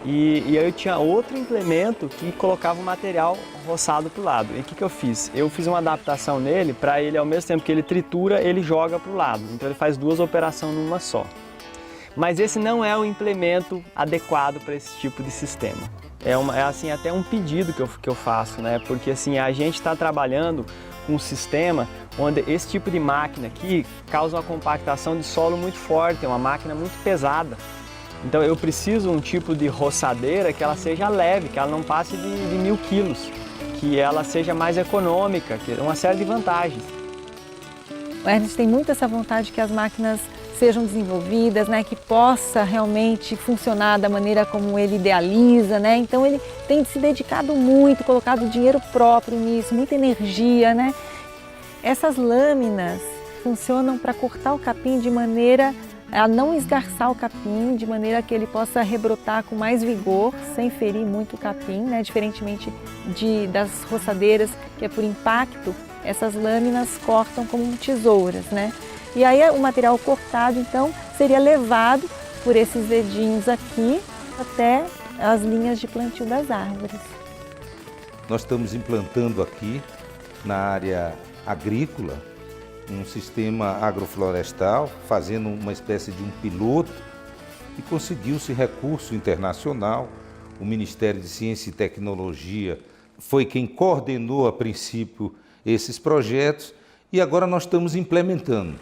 Speaker 6: E aí eu tinha outro implemento que colocava o material roçado para o lado. E o que eu fiz? Eu fiz uma adaptação nele para ele, ao mesmo tempo que ele tritura, ele joga para o lado. Então ele faz duas operações numa só. Mas esse não é o implemento adequado para esse tipo de sistema. É assim, até um pedido que eu faço, né? Porque assim, a gente está trabalhando com um sistema onde esse tipo de máquina aqui causa uma compactação de solo muito forte, é uma máquina muito pesada. Então eu preciso de um tipo de roçadeira que ela seja leve, que ela não passe de 1000 quilos, que ela seja mais econômica, que uma série de vantagens.
Speaker 8: O Ernest tem muito essa vontade que as máquinas sejam desenvolvidas, que possa realmente funcionar da maneira como ele idealiza, Então ele tem se dedicado muito, colocado dinheiro próprio nisso, muita energia, Essas lâminas funcionam para cortar o capim de maneira a não esgarçar o capim, de maneira que ele possa rebrotar com mais vigor, sem ferir muito o capim, Diferentemente das roçadeiras, que é por impacto, essas lâminas cortam como tesouras, E aí o material cortado, então, seria levado por esses dedinhos aqui até as linhas de plantio das árvores.
Speaker 15: Nós estamos implantando aqui, na área agrícola, um sistema agroflorestal, fazendo uma espécie de um piloto, e conseguiu-se recurso internacional. O Ministério de Ciência e Tecnologia foi quem coordenou a princípio esses projetos, e agora nós estamos implementando.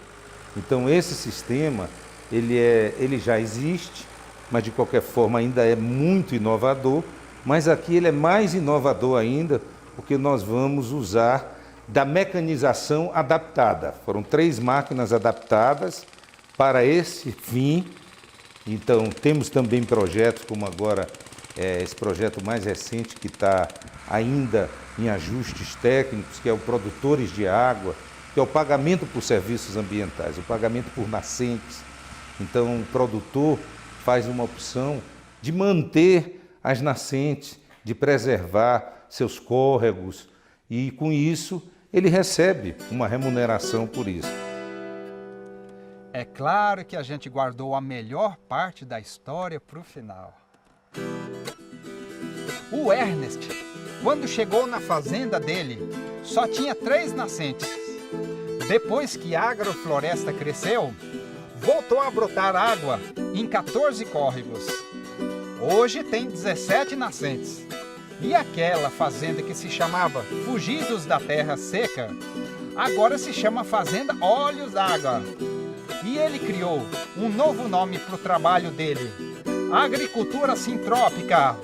Speaker 15: Então esse sistema, ele já existe, mas de qualquer forma ainda é muito inovador, mas aqui ele é mais inovador ainda, porque nós vamos usar da mecanização adaptada. Foram 3 máquinas adaptadas para esse fim. Então temos também projetos como agora esse projeto mais recente que está ainda em ajustes técnicos, que é o Produtores de Água, que é o pagamento por serviços ambientais, o pagamento por nascentes. Então, o produtor faz uma opção de manter as nascentes, de preservar seus córregos e, com isso, ele recebe uma remuneração por isso.
Speaker 1: É claro que a gente guardou a melhor parte da história para o final. O Ernest, quando chegou na fazenda dele, só tinha 3 nascentes. Depois que a agrofloresta cresceu, voltou a brotar água em 14 córregos. Hoje tem 17 nascentes. E aquela fazenda que se chamava Fugidos da Terra Seca, agora se chama Fazenda Olhos d'Água. E ele criou um novo nome para o trabalho dele, Agricultura Sintrópica.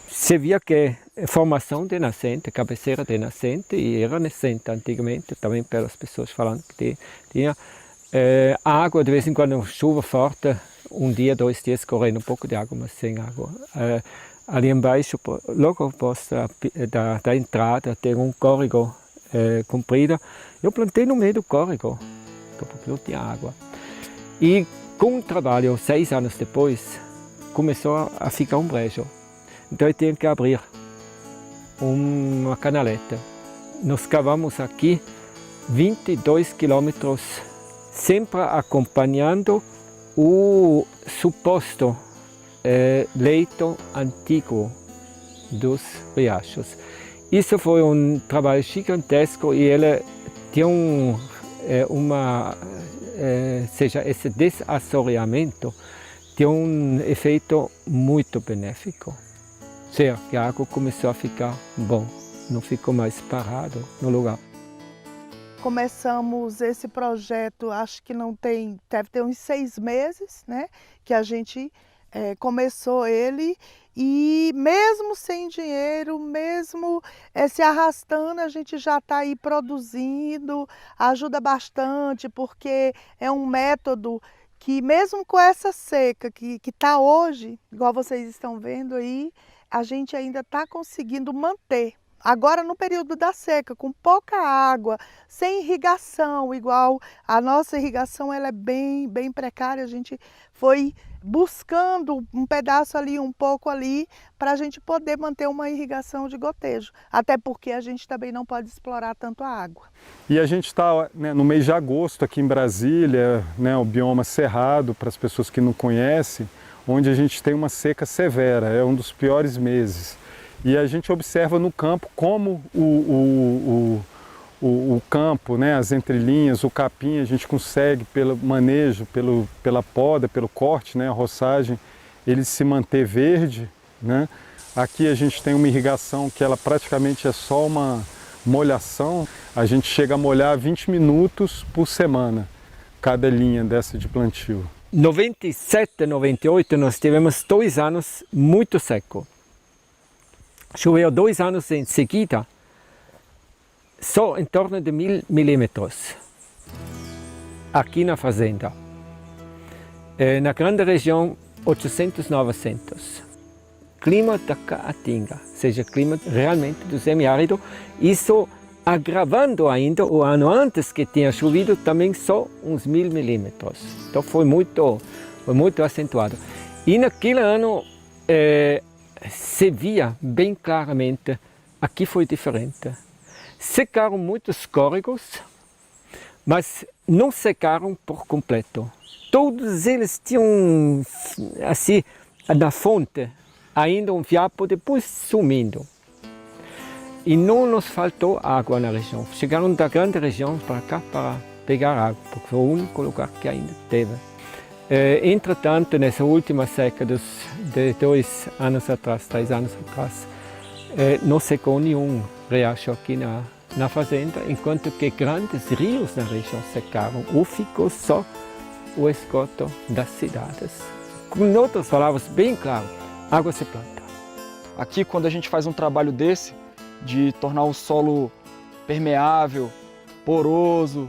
Speaker 7: Se via que a formação de nascente, cabeceira de nascente, e era nascente antigamente, também pelas pessoas falando que tinha água, de vez em quando chuva forte, um dia, 2 dias correndo um pouco de água, mas sem água. Ali embaixo, logo após da entrada, tem um córrego comprido. Eu plantei no meio do córrego, porque não tinha água. E com o trabalho, 6 anos depois, começou a ficar um brejo. Então eu tinha que abrir uma canaleta. Nós cavamos aqui 22 quilômetros, sempre acompanhando o suposto leito antigo dos riachos. Isso foi um trabalho gigantesco e ele tinha esse desassoreamento tem um efeito muito benéfico. Ou seja, que a água começou a ficar bom, não ficou mais parado no lugar.
Speaker 11: Começamos esse projeto, acho que deve ter uns 6 meses, né? Que a gente começou ele e mesmo sem dinheiro, mesmo se arrastando, a gente já está aí produzindo, ajuda bastante, porque é um método que mesmo com essa seca que está hoje, igual vocês estão vendo aí, a gente ainda está conseguindo manter. Agora no período da seca, com pouca água, sem irrigação, igual a nossa irrigação ela é bem precária, a gente foi buscando um pedaço ali, um pouco ali, para a gente poder manter uma irrigação de gotejo. Até porque a gente também não pode explorar tanto a água.
Speaker 16: E a gente está no mês de agosto aqui em Brasília, o bioma cerrado, para as pessoas que não conhecem, onde a gente tem uma seca severa, é um dos piores meses. E a gente observa no campo como o campo, as entrelinhas, o capim, a gente consegue, pelo manejo, pela poda, pelo corte, a roçagem, ele se manter verde. Aqui a gente tem uma irrigação que ela praticamente é só uma molhação. A gente chega a molhar 20 minutos por semana, cada linha dessa de plantio.
Speaker 7: 97, 98, nós tivemos 2 anos muito seco. Choveu 2 anos em seguida, só em torno de 1000 milímetros, aqui na fazenda. Na grande região, 800, 900. Clima da Caatinga, ou seja, clima realmente do semiárido, isso agravando ainda o ano antes que tinha chovido também só uns 1000 milímetros. Então foi muito acentuado. E naquele ano se via bem claramente, aqui foi diferente. Secaram muitos córregos, mas não secaram por completo. Todos eles tinham, assim, na fonte, ainda um fiapo, depois sumindo. E não nos faltou água na região. Chegaram da grande região para cá para pegar água, porque foi o único lugar que ainda teve. Entretanto, nessa última seca de 2 anos atrás, 3 anos atrás, não secou nenhum riacho aqui na fazenda, enquanto que grandes rios na região secaram, ou ficou só o esgoto das cidades. Com outras palavras, bem claro, água se planta.
Speaker 2: Aqui, quando a gente faz um trabalho desse, de tornar o solo permeável, poroso,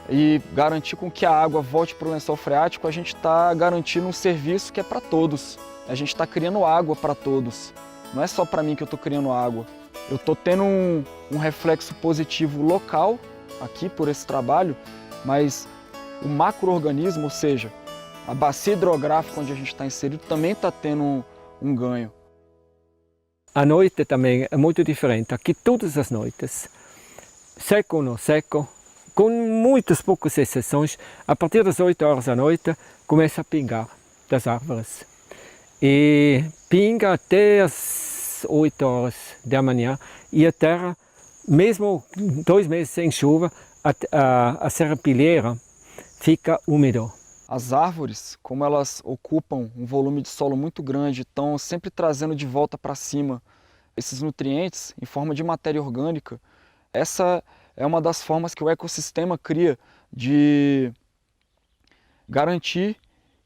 Speaker 2: e garantir com que a água volte para o lençol freático, a gente está garantindo um serviço que é para todos. A gente está criando água para todos. Não é só para mim que eu estou criando água. Eu estou tendo um reflexo positivo local aqui por esse trabalho, mas o macro-organismo, ou seja, a bacia hidrográfica onde a gente está inserido, também está tendo um ganho.
Speaker 7: A noite também é muito diferente. Aqui todas as noites, seco ou não seco, com muitas poucas exceções, a partir das 8 horas da noite começa a pingar das árvores. E pinga até as 8 horas da manhã e a terra, mesmo 2 meses sem chuva, a serrapilheira fica úmida.
Speaker 2: As árvores, como elas ocupam um volume de solo muito grande, estão sempre trazendo de volta para cima esses nutrientes em forma de matéria orgânica. Essa é uma das formas que o ecossistema cria de garantir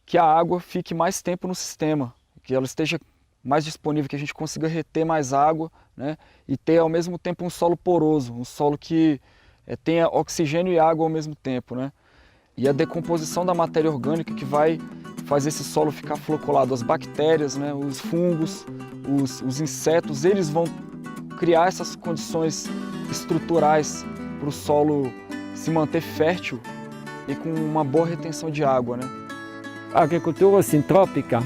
Speaker 2: que a água fique mais tempo no sistema, que ela esteja mais disponível, que a gente consiga reter mais água, né, e ter ao mesmo tempo um solo poroso, um solo que tenha oxigênio e água ao mesmo tempo, né? E a decomposição da matéria orgânica que vai fazer esse solo ficar floculado. As bactérias, né, os fungos, os insetos, eles vão criar essas condições estruturais para o solo se manter fértil e com uma boa retenção de água, né?
Speaker 7: A agricultura sintrópica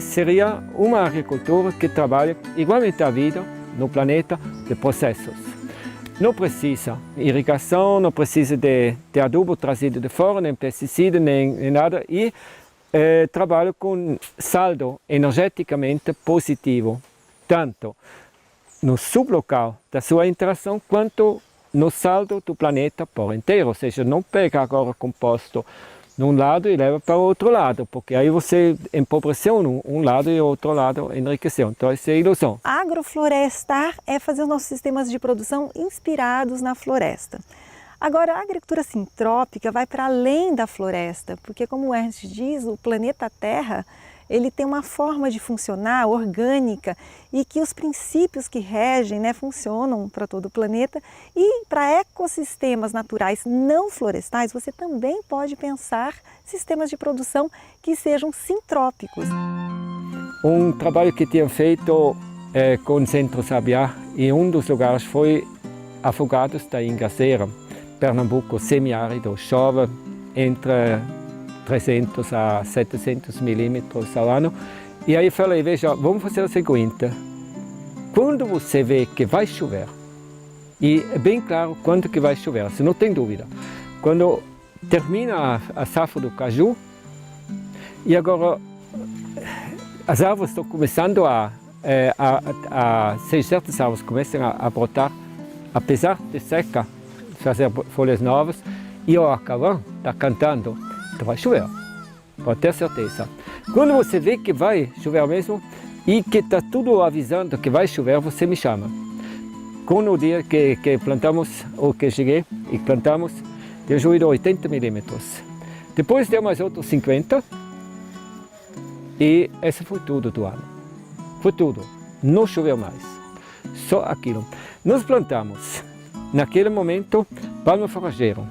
Speaker 7: seria uma agricultura que trabalha igualmente a vida no planeta de processos. Não precisa irrigação, não precisa de adubo trazido de fora, nem pesticida, nem nada, e trabalha com saldo energeticamente positivo, tanto no sublocal da sua interação, quanto no saldo do planeta por inteiro. Ou seja, não pega agora composto num lado e leva para o outro lado, porque aí você empobreceu um lado e o outro lado enriqueceu. Então, isso é ilusão.
Speaker 8: Agroflorestar é fazer os nossos sistemas de produção inspirados na floresta. Agora, a agricultura sintrópica vai para além da floresta, porque, como o Ernst diz, o planeta Terra ele tem uma forma de funcionar orgânica e que os princípios que regem, né, funcionam para todo o planeta. E para ecossistemas naturais não florestais, você também pode pensar sistemas de produção que sejam sintrópicos.
Speaker 7: Um trabalho que tinha feito com o Centro Sabiá, e um dos lugares foi Afogados da Ingaceira, Pernambuco, semiárido, chove entre 300 a 700 milímetros ao ano. E aí falei, veja, vamos fazer o seguinte, quando você vê que vai chover, e é bem claro quando que vai chover, você não tem dúvida, quando termina a safra do caju, e agora as árvores estão começando certas árvores começam a brotar, apesar de seca, fazer folhas novas, e o acavan está cantando, então vai chover, pode ter certeza. Quando você vê que vai chover mesmo e que está tudo avisando que vai chover, você me chama. Com o dia que plantamos, ou que cheguei e plantamos, deu chovido 80 milímetros. Depois deu mais outros 50 e esse foi tudo do ano. Foi tudo, não choveu mais, só aquilo. Nós plantamos, naquele momento, palma forageiro.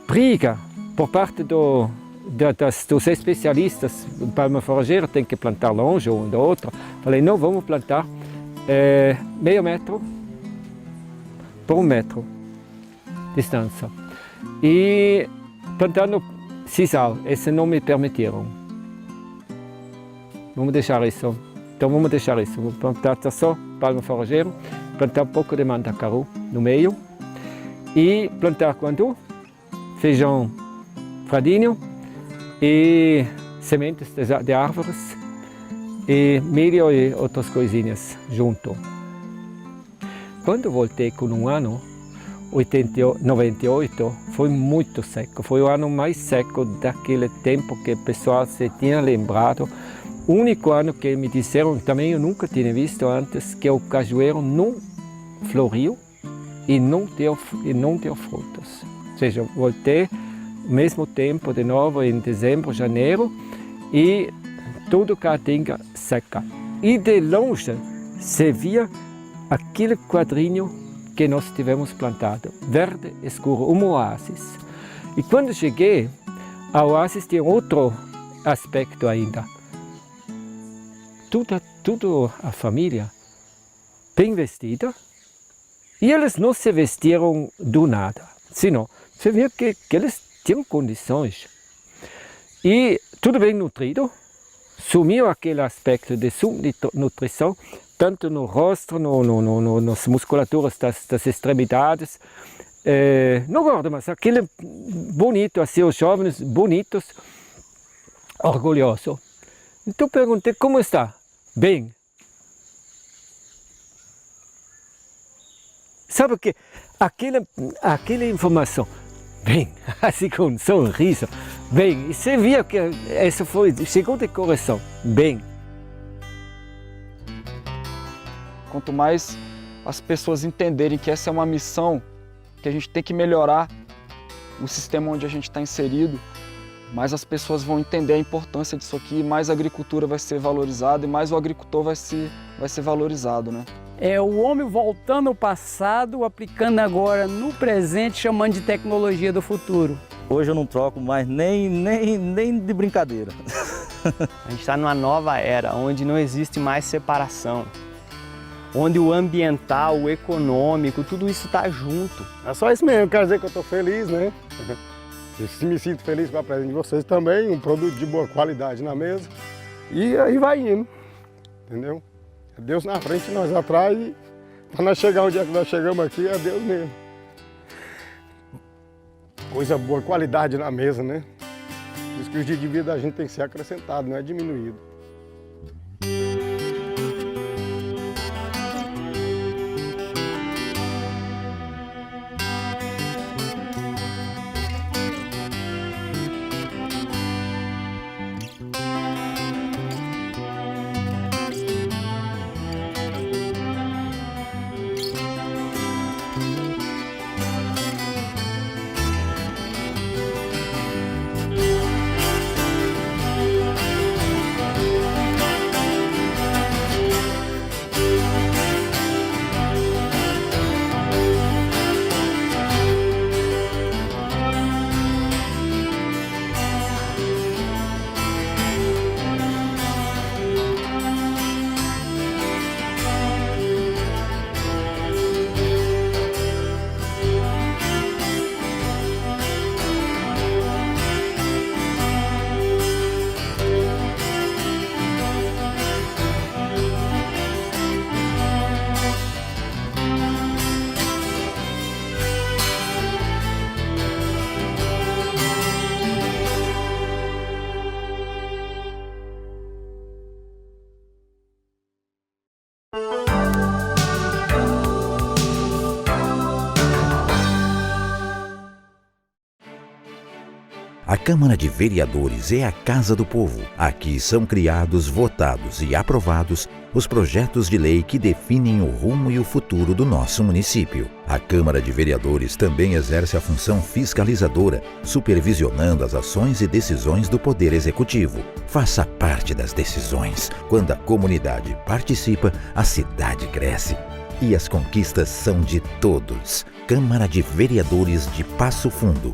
Speaker 7: Briga por parte dos especialistas, palma forageira tem que plantar longe um do outro. Falei, não, vamos plantar meio metro por 1 metro de distância. E plantando sisal, esse não me permitiram. Vamos deixar isso. Então vamos deixar isso. Vamos plantar só palma forageira, plantar um pouco de mandacaru no meio e plantar quanto? Feijão fradinho e sementes de árvores e milho e outras coisinhas junto. Quando voltei com um ano, 98, foi muito seco. Foi o ano mais seco daquele tempo que o pessoal se tinha lembrado. O único ano que me disseram, também eu nunca tinha visto antes, que o cajueiro não floriu e não deu frutos. Ou seja, voltei ao mesmo tempo de novo em dezembro, janeiro, e tudo caatinga seca. E de longe se via aquele quadrinho que nós tivemos plantado, verde escuro, um oásis. E quando cheguei, a oásis tinha outro aspecto ainda. Toda a família bem vestida, e eles não se vestiram do nada, senão você vê que eles tinham condições. E tudo bem nutrido, sumiu aquele aspecto de subnutrição, tanto no rosto, nas musculaturas das extremidades. Não gordo, mas aquele bonito, assim, os jovens bonitos, orgulhoso. Então perguntei, como está? Bem. Sabe que aquela informação, bem, assim com um sorriso, bem, e você via que isso chegou de coração, bem.
Speaker 2: Quanto mais as pessoas entenderem que essa é uma missão, que a gente tem que melhorar o sistema onde a gente está inserido, mais as pessoas vão entender a importância disso aqui, mais a agricultura vai ser valorizada e mais o agricultor vai ser valorizado, né?
Speaker 3: É o homem voltando ao passado, aplicando agora no presente, chamando de tecnologia do futuro.
Speaker 10: Hoje eu não troco mais nem de brincadeira.
Speaker 6: A gente está numa nova era, onde não existe mais separação. Onde o ambiental, o econômico, tudo isso está junto.
Speaker 13: É só isso mesmo, quero dizer que eu estou feliz, né? E me sinto feliz com a presença de vocês também, um produto de boa qualidade na mesa. E aí vai indo, entendeu? É Deus na frente e nós atrás, e para nós chegar onde é que nós chegamos aqui, é Deus mesmo. Coisa boa, qualidade na mesa, né? Por isso que o dia de vida da gente tem que ser acrescentado, não é diminuído.
Speaker 17: A Câmara de Vereadores é a Casa do Povo. Aqui são criados, votados e aprovados os projetos de lei que definem o rumo e o futuro do nosso município. A Câmara de Vereadores também exerce a função fiscalizadora, supervisionando as ações e decisões do Poder Executivo. Faça parte das decisões. Quando a comunidade participa, a cidade cresce. E as conquistas são de todos. Câmara de Vereadores de Passo Fundo.